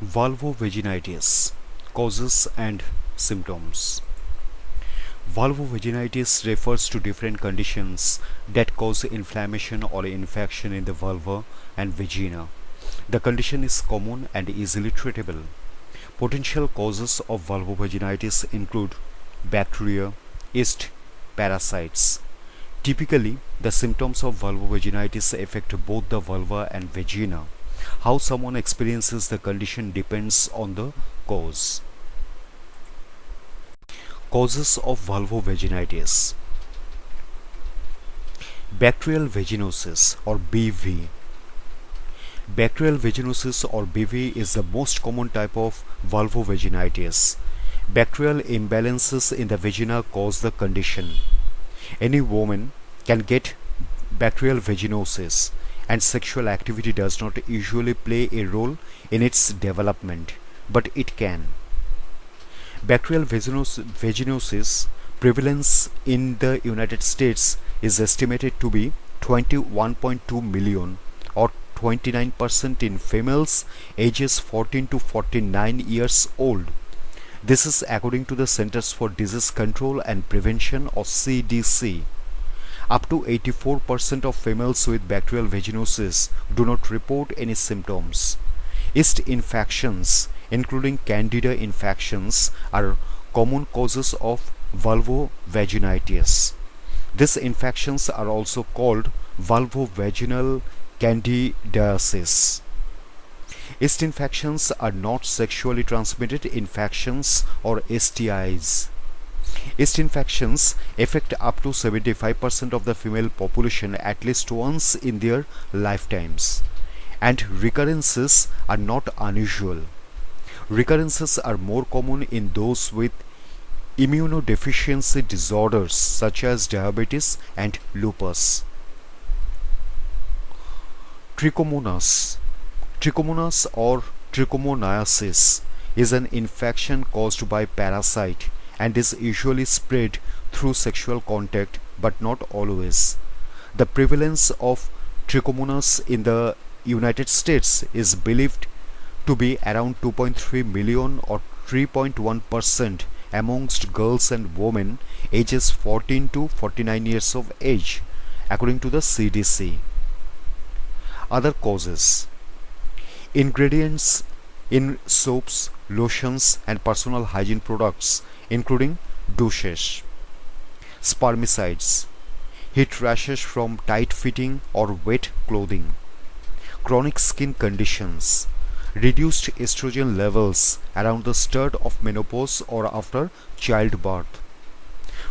Vulvovaginitis causes and symptoms. Vulvovaginitis refers to different conditions that cause inflammation or infection in the vulva and vagina. The condition is common and easily treatable. Potential causes of vulvovaginitis include bacteria, yeast, parasites. Typically, the symptoms of vulvovaginitis affect both the vulva and vagina. How someone experiences the condition depends on the cause. Causes of vulvovaginitis. Bacterial vaginosis or BV. Bacterial vaginosis or BV is the most common type of vulvovaginitis. Bacterial imbalances in the vagina cause the condition. Any woman can get bacterial vaginosis, and sexual activity does not usually play a role in its development, but it can. Bacterial vaginosis prevalence in the United States is estimated to be 21.2 million, or 29% in females ages 14 to 49 years old. This is according to the Centers for Disease Control and Prevention or CDC. Up to 84% of females with bacterial vaginosis do not report any symptoms. Yeast infections, including Candida infections, are common causes of vulvovaginitis. These infections are also called vulvovaginal candidiasis. Yeast infections are not sexually transmitted infections or STIs. Yeast infections affect up to 75% of the female population at least once in their lifetimes, and recurrences are not unusual. Recurrences are more common in those with immunodeficiency disorders such as diabetes and lupus. Trichomonas. Trichomonas or trichomoniasis is an infection caused by parasite and is usually spread through sexual contact, but not always. The prevalence of trichomonas in the United States is believed to be around 2.3 million or 3.1% amongst girls and women ages 14 to 49 years of age, according to the CDC. Other causes. Ingredients in soaps, lotions and personal hygiene products, including douches. Spermicides. Heat rashes from tight-fitting or wet clothing. Chronic skin conditions. Reduced estrogen levels around the start of menopause or after childbirth.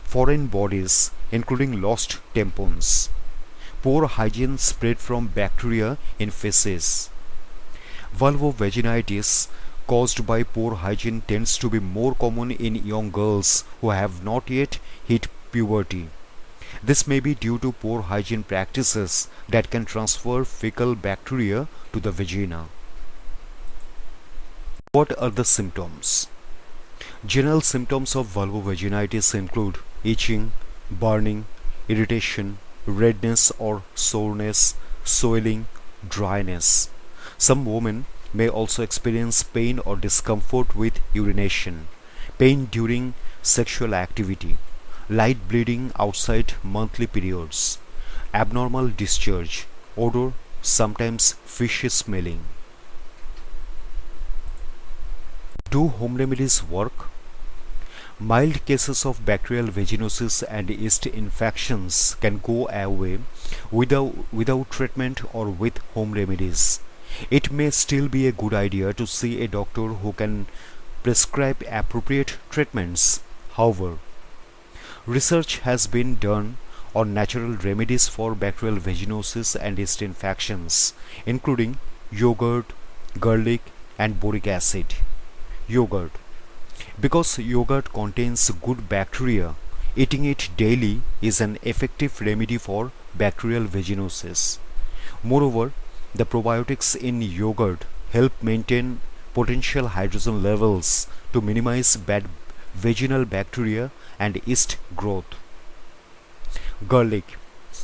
Foreign bodies, including lost tampons. Poor hygiene spread from bacteria in feces. Vulvovaginitis caused by poor hygiene tends to be more common in young girls who have not yet hit puberty. This may be due to poor hygiene practices that can transfer fecal bacteria to the vagina. What are the symptoms? General symptoms of vulvovaginitis include itching, burning, irritation, redness or soreness, swelling, dryness. Some women may also experience pain or discomfort with urination, pain during sexual activity, light bleeding outside monthly periods, abnormal discharge, odor, sometimes fishy smelling. Do home remedies work? Mild cases of bacterial vaginosis and yeast infections can go away without treatment or with home remedies. It may still be a good idea to see a doctor who can prescribe appropriate treatments. However, research has been done on natural remedies for bacterial vaginosis and yeast infections, including yogurt, garlic, and boric acid. Yogurt. Because yogurt contains good bacteria, eating it daily is an effective remedy for bacterial vaginosis. Moreover, the probiotics in yogurt help maintain potential hydrogen levels to minimize bad vaginal bacteria and yeast growth. Garlic.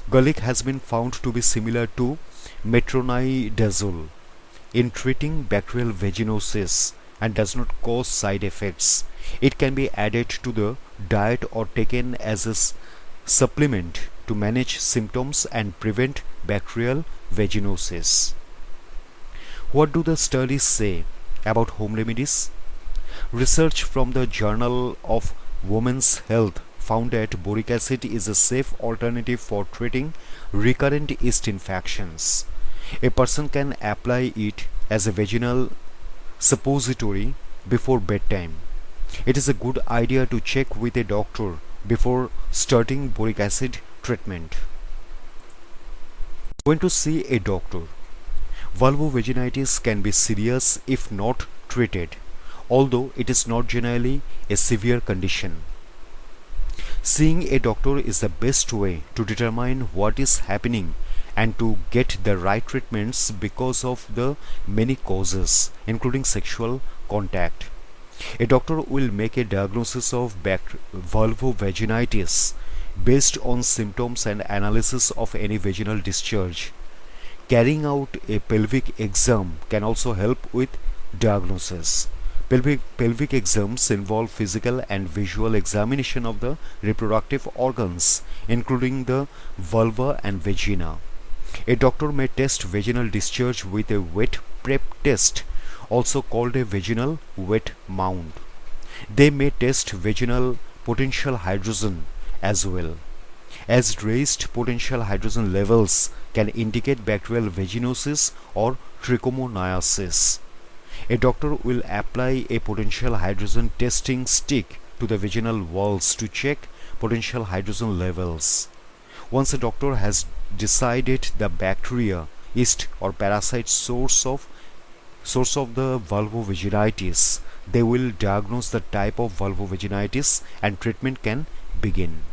Garlic has been found to be similar to metronidazole in treating bacterial vaginosis and does not cause side effects. It can be added to the diet or taken as a supplement to manage symptoms and prevent bacterial vaginosis. What do the studies say about home remedies? Research from the Journal of Women's Health found that boric acid is a safe alternative for treating recurrent yeast infections. A person can apply it as a vaginal suppository before bedtime. It is a good idea to check with a doctor before starting boric acid treatment. When to see a doctor? Vulvovaginitis can be serious if not treated, although it is not generally a severe condition. Seeing a doctor is the best way to determine what is happening and to get the right treatments because of the many causes, including sexual contact. A doctor will make a diagnosis of vulvovaginitis based on symptoms and analysis of any vaginal discharge. Carrying out a pelvic exam can also help with diagnosis. Pelvic exams involve physical and visual examination of the reproductive organs, including the vulva and vagina. A doctor may test vaginal discharge with a wet prep test, also called a vaginal wet mount. They may test vaginal potential hydrogen as well, as raised potential hydrogen levels can indicate bacterial vaginosis or trichomoniasis. A doctor will apply a potential hydrogen testing stick to the vaginal walls to check potential hydrogen levels. Once a doctor has decided the bacteria, yeast or parasite source of the vulvovaginitis, they will diagnose the type of vulvovaginitis and treatment can begin.